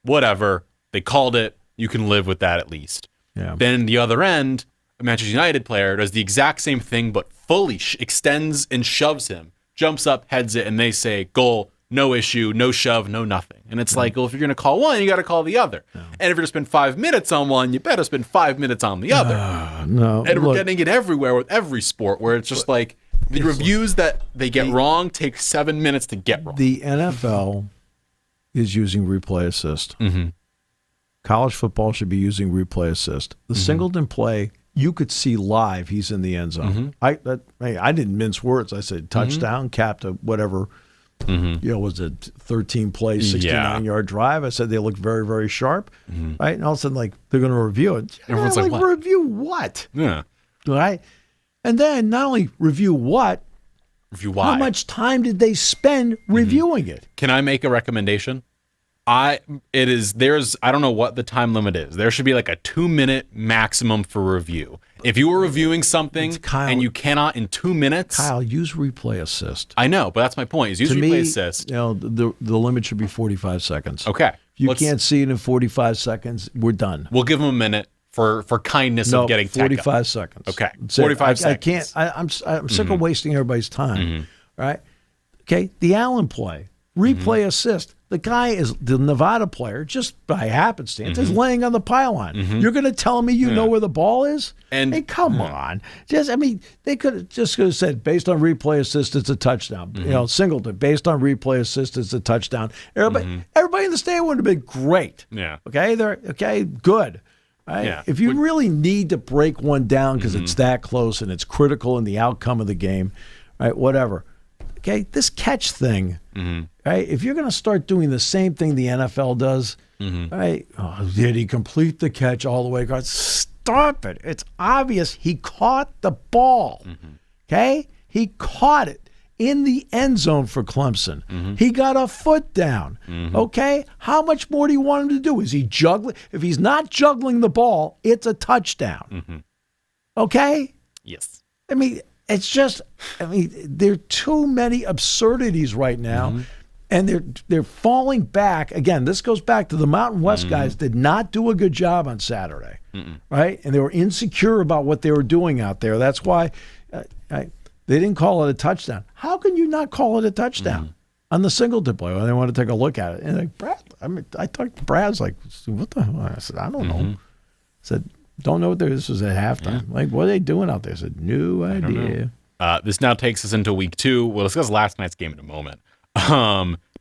whatever. They called it. You can live with that at least. Yeah. Then the other end... A Manchester United player does the exact same thing, but fully extends and shoves him, jumps up, heads it, and they say, goal, no issue, no shove, no nothing. And it's like, well, if you're going to call one, you got to call the other. And if you're going to spend 5 minutes on one, you better spend 5 minutes on the other. And we're getting it everywhere with every sport, where it's just like the reviews that they get wrong take 7 minutes to get wrong. The NFL is using replay assist. College football should be using replay assist. The Singleton play... You could see live he's in the end zone. I didn't mince words. I said touchdown, capped a whatever, was a 13-play, 69-yard drive. I said they looked very, very sharp. Right? And all of a sudden, like, they're going to review it. Everyone's like, what? Review what? Yeah. Right? And then not only review what, review why. How much time did they spend reviewing it? Can I make a recommendation? I don't know what the time limit is. There should be like a 2-minute maximum for review. If you were reviewing something and you cannot in 2 minutes, Kyle, use replay assist. I know, but that's my point. Is use replay assist. The limit should be 45 seconds. Okay. If you can't see it in 45 seconds, we're done. We'll give them a minute for kindness of getting 45 seconds. Okay. 45 seconds. I'm sick of wasting everybody's time. Right? Okay. The Allen play. Replay assist. The guy is the Nevada player, just by happenstance, is laying on the pylon. You're going to tell me you know where the ball is? Hey, come on. They could have said, based on replay assist, it's a touchdown. Singleton, based on replay assist, it's a touchdown. Everybody in the stadium would have been great. Yeah. Okay? Good. Right? Yeah. If you really need to break one down because it's that close and it's critical in the outcome of the game, right? Whatever. Okay, this catch thing, right? If you're going to start doing the same thing the NFL does, right? Oh, did he complete the catch all the way across? Stop it. It's obvious he caught the ball, okay? He caught it in the end zone for Clemson. He got a foot down, okay? How much more do you want him to do? Is he juggling? If he's not juggling the ball, it's a touchdown, okay? Yes. It's just, there are too many absurdities right now. And they're falling back. Again, this goes back to the Mountain West guys did not do a good job on Saturday, right? And they were insecure about what they were doing out there. That's why they didn't call it a touchdown. How can you not call it a touchdown on the Singleton play? Well, they want to take a look at it. And like, Brad, I talked to Brad's like, what the hell? I said, I don't know. I said, don't know what this was at halftime. Like, what are they doing out there? I said, no idea. This now takes us into week 2. We'll discuss last night's game in a moment.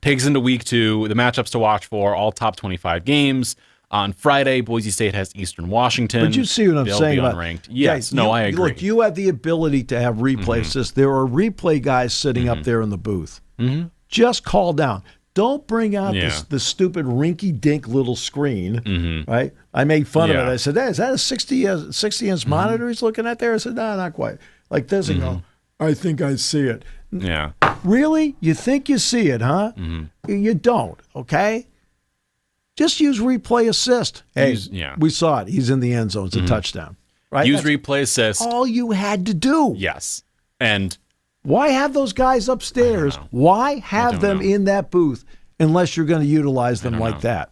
Takes us into week 2, the matchups to watch for, all top 25 games. On Friday, Boise State has Eastern Washington. But you see what I'm saying about unranked. Yes, I agree. Look, you have the ability to have replay assists. There are replay guys sitting up there in the booth. Just call down. Don't bring out this stupid rinky-dink little screen, right? I made fun of it. I said, is that a 60-inch monitor he's looking at there? I said, no, not quite. Like this, and go, I think I see it. Yeah. Really? You think you see it, huh? You don't, okay? Just use replay assist. Hey, we saw it. He's in the end zone. It's a touchdown. Right? Use replay assist. All you had to do. Yes. And why have those guys upstairs? Why have them in that booth unless you're going to utilize them like that?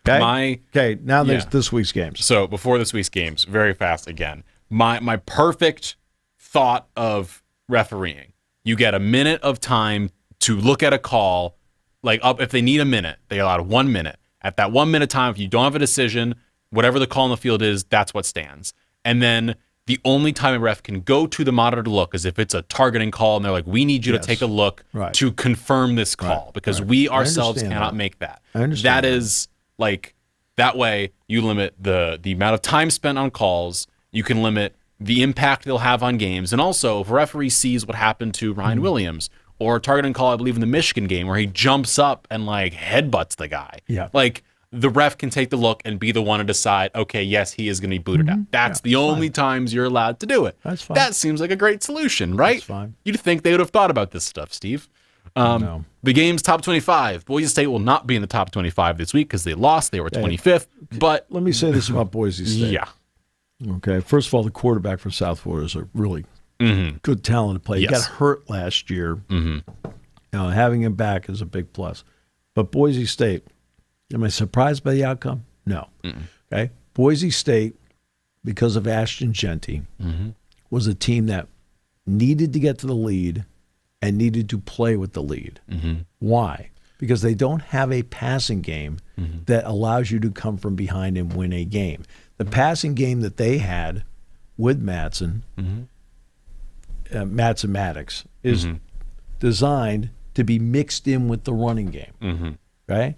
Okay? Now there's this week's games. So before this week's games, very fast again. My perfect thought of refereeing. You get a minute of time to look at a call. Like if they need a minute, they allowed 1 minute. At that 1 minute time, if you don't have a decision, whatever the call on the field is, that's what stands. And then the only time a ref can go to the monitor to look is if it's a targeting call and they're like, we need you to take a look to confirm this call because we ourselves cannot make that. I understand that is like, that way you limit the amount of time spent on calls. You can limit the impact they'll have on games. And also, if a referee sees what happened to Ryan Williams or a targeting call, I believe in the Michigan game where he jumps up and like headbutts the guy. Yeah. Like the ref can take the look and be the one to decide, okay, yes, he is going to be booted out. That's the only times you're allowed to do it. That's fine. That seems like a great solution, right? That's fine. You'd think they would have thought about this stuff, Steve. No. The game's top 25. Boise State will not be in the top 25 this week because they lost. They were 25th. But let me say this about Boise State. Yeah. Okay. First of all, the quarterback for South Florida is a really good talented player. He got hurt last year. Now, having him back is a big plus. But Boise State, am I surprised by the outcome? No. Okay. Boise State, because of Ashton Genty, was a team that needed to get to the lead and needed to play with the lead. Why? Because they don't have a passing game that allows you to come from behind and win a game. The passing game that they had with Maddox is designed to be mixed in with the running game. Right?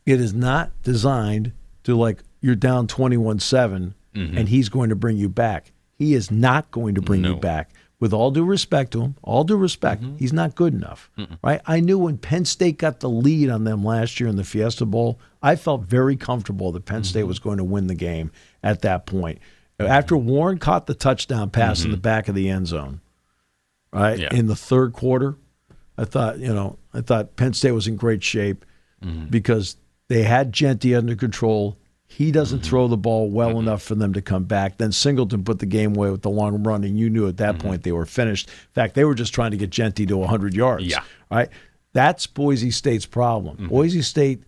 It is not designed to like you're down 21-7 and he's going to bring you back. He is not going to bring you back. With all due respect to him, he's not good enough. Right? I knew when Penn State got the lead on them last year in the Fiesta Bowl, I felt very comfortable that Penn State was going to win the game at that point. After Warren caught the touchdown pass in the back of the end zone, right, in the third quarter, I thought Penn State was in great shape because they had Genty under control. He doesn't throw the ball well enough for them to come back. Then Singleton put the game away with the long run, and you knew at that point they were finished. In fact, they were just trying to get Genty to 100 yards. Yeah. Right? That's Boise State's problem. Boise State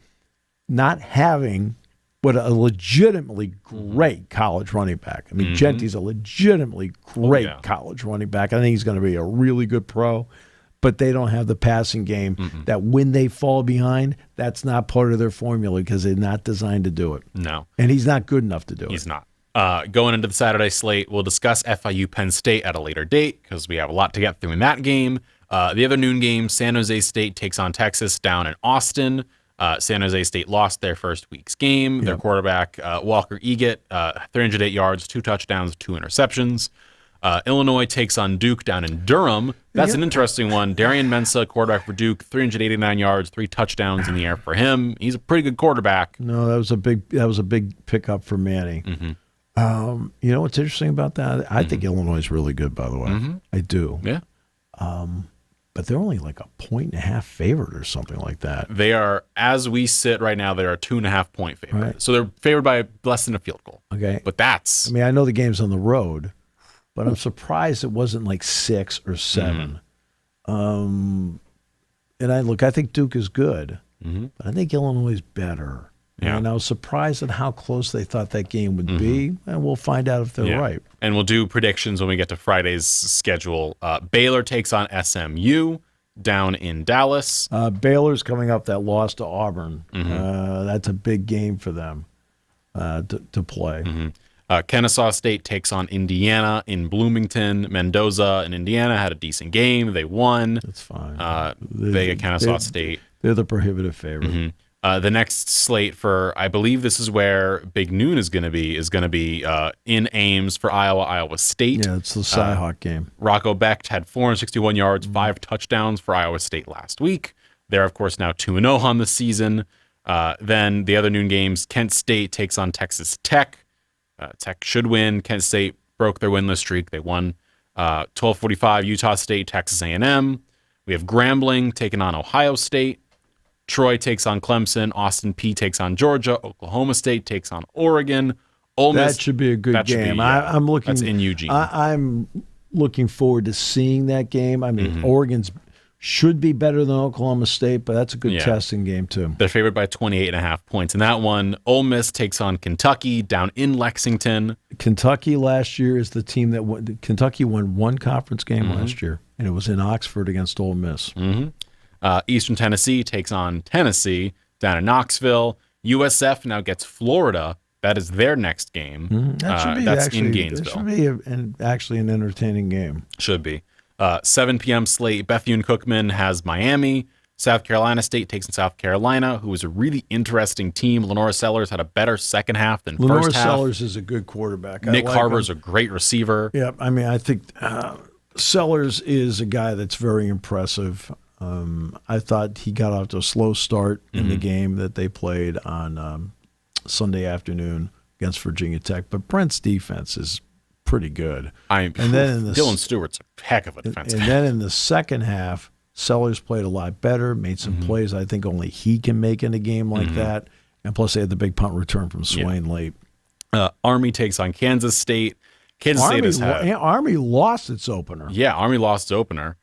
not having what a legitimately great college running back. I mean, Genty's a legitimately great college running back. I think he's going to be a really good pro. But they don't have the passing game that when they fall behind, that's not part of their formula because they're not designed to do it. No. And he's not good enough to do it. He's not. Going into the Saturday slate, we'll discuss FIU Penn State at a later date because we have a lot to get through in that game. The other noon game, San Jose State takes on Texas down in Austin. San Jose State lost their first week's game. Their quarterback, Walker Eggett, 308 yards, 2 touchdowns, 2 interceptions. Illinois takes on Duke down in Durham. That's an interesting one. Darian Mensah, quarterback for Duke, 389 yards, 3 touchdowns in the air for him. He's a pretty good quarterback. No, that was a big pickup for Manny. You know what's interesting about that? I think Illinois is really good, by the way. I do. Yeah. But they're only like a 1.5 favorite or something like that. They are, as we sit right now, they're a 2.5 point favorite. Right. So they're favored by less than a field goal. Okay. But that's... I mean, I know the game's on the road, but I'm surprised it wasn't like 6 or 7. And I think Duke is good, but I think Illinois is better. Yeah. And I was surprised at how close they thought that game would be, and we'll find out if they're right. And we'll do predictions when we get to Friday's schedule. Baylor takes on SMU down in Dallas. Baylor's coming up that loss to Auburn. That's a big game for them to play. Kennesaw State takes on Indiana in Bloomington. Mendoza in Indiana had a decent game. They won. That's fine. They get Kennesaw State. They're the prohibitive favorite. The next slate for, I believe this is where Big Noon is going to be in Ames for Iowa State. Yeah, it's the Cyhawk game. Rocco Becht had 461 yards, 5 touchdowns for Iowa State last week. They're, of course, now 2-0 on the season. Then the other noon games, Kent State takes on Texas Tech. Tech should win. Kent State broke their winless streak. They won. 12:45, Utah State, Texas A&M. We have Grambling taking on Ohio State. Troy takes on Clemson. Austin Peay takes on Georgia. Oklahoma State takes on Oregon. Ole Miss, that should be a good game. I'm looking. That's in Eugene. I'm looking forward to seeing that game. I mean, Oregon's should be better than Oklahoma State, but that's a good testing game too. They're favored by 28.5 points in that one. Ole Miss takes on Kentucky down in Lexington. Kentucky last year is the team that won. Kentucky won one conference game last year, and it was in Oxford against Ole Miss. Eastern Tennessee takes on Tennessee down in Knoxville. USF now gets Florida. That is their next game. That should be that's actually, in Gainesville. That should be actually an entertaining game. Should be. 7 p.m. slate. Bethune-Cookman has Miami. South Carolina State takes on South Carolina, who is a really interesting team. Lenora Sellers had a better second half than Lenora first half. Sellers is a good quarterback. Nick Harbor's a great receiver. Yeah, I mean, I think Sellers is a guy that's very impressive. I thought he got off to a slow start in the game that they played on Sunday afternoon against Virginia Tech, but Brent's defense is pretty good. Dylan Stewart's a heck of a defensive. And then in the second half, Sellers played a lot better, made some plays I think only he can make in a game like that, and plus they had the big punt return from Swain late. Army takes on Kansas State. Army lost its opener. Yeah, Army lost its opener.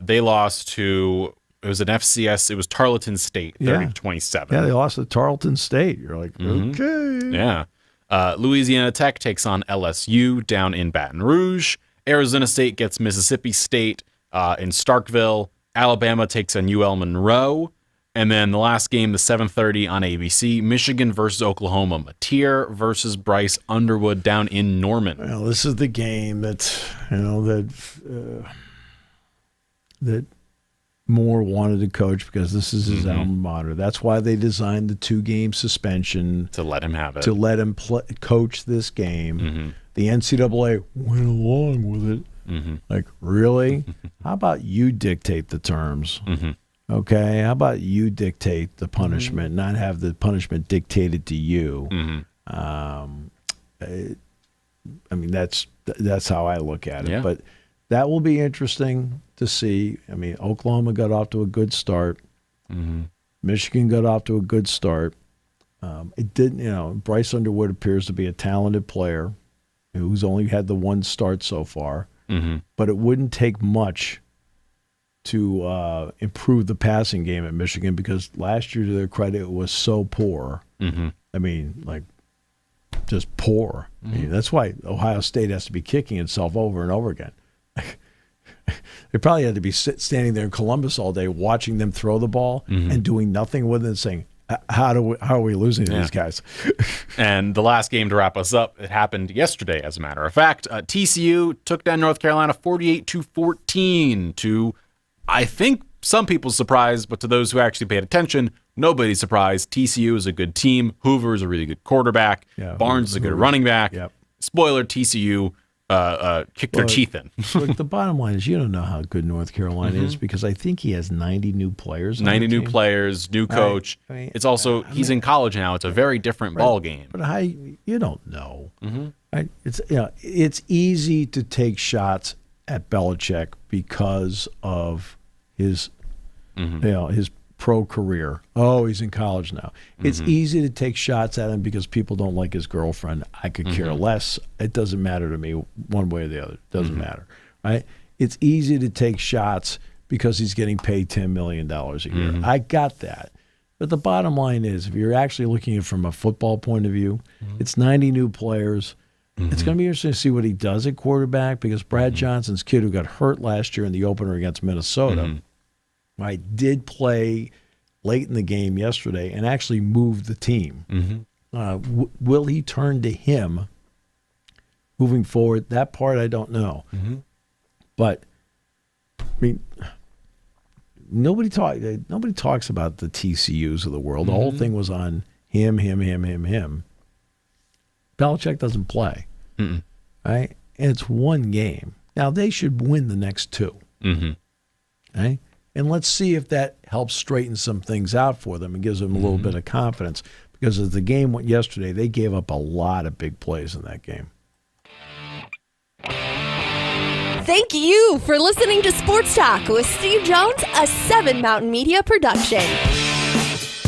They lost to, it was an FCS, it was Tarleton State, 30-27. Yeah, they lost to Tarleton State. You're like, okay. Yeah. Louisiana Tech takes on LSU down in Baton Rouge. Arizona State gets Mississippi State in Starkville. Alabama takes on UL Monroe. And then the last game, the 7:30 on ABC, Michigan versus Oklahoma. Mateer versus Bryce Underwood down in Norman. Well, this is the game that Moore wanted to coach because this is his alma mater. That's why they designed the 2-game suspension. To let him have it. To let him coach this game. The NCAA went along with it. Like, really? How about you dictate the terms? Okay? How about you dictate the punishment, not have the punishment dictated to you? I mean, that's how I look at it. Yeah. But that will be interesting to see. I mean, Oklahoma got off to a good start. Michigan got off to a good start. It didn't, Bryce Underwood appears to be a talented player who's only had the one start so far. But it wouldn't take much to improve the passing game at Michigan because last year, to their credit, it was so poor. I mean, like, just poor. I mean, that's why Ohio State has to be kicking itself over and over again. They probably had to be standing there in Columbus all day watching them throw the ball and doing nothing with it and saying, how are we losing to these guys? And the last game to wrap us up, it happened yesterday, as a matter of fact. TCU took down North Carolina 48-14 to, I think, some people's surprise, but to those who actually paid attention, nobody's surprised. TCU is a good team. Hoover is a really good quarterback. Barnes is a good running back. Spoiler, TCU kicked their teeth in. Look, the bottom line is you don't know how good North Carolina is because I think he has 90 new players. 90 new players, new coach. It's also, he's in college now. It's a very different ball game. But you don't know. Right? It's easy to take shots at Belichick because of his his pro career. Oh, he's in college now. It's easy to take shots at him because people don't like his girlfriend. I could care less. It doesn't matter to me one way or the other. It doesn't matter. Right? It's easy to take shots because he's getting paid $10 million a year. I got that. But the bottom line is, if you're actually looking at it from a football point of view, it's 90 new players. It's going to be interesting to see what he does at quarterback, because Brad Johnson's kid, who got hurt last year in the opener against Minnesota, did play late in the game yesterday and actually moved the team. Will he turn to him moving forward? That part I don't know. But, I mean, nobody talks about the TCUs of the world. The whole thing was on him. Belichick doesn't play, right? And it's one game. Now, they should win the next two, right? And let's see if that helps straighten some things out for them and gives them a little bit of confidence. Because as the game went yesterday, they gave up a lot of big plays in that game. Thank you for listening to Sports Talk with Steve Jones, a 7 Mountain Media production.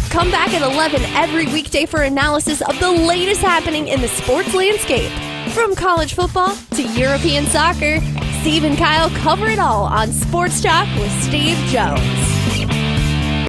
Come back at 11 every weekday for analysis of the latest happening in the sports landscape. From college football to European soccer, Steve and Kyle cover it all on Sports Talk with Steve Jones.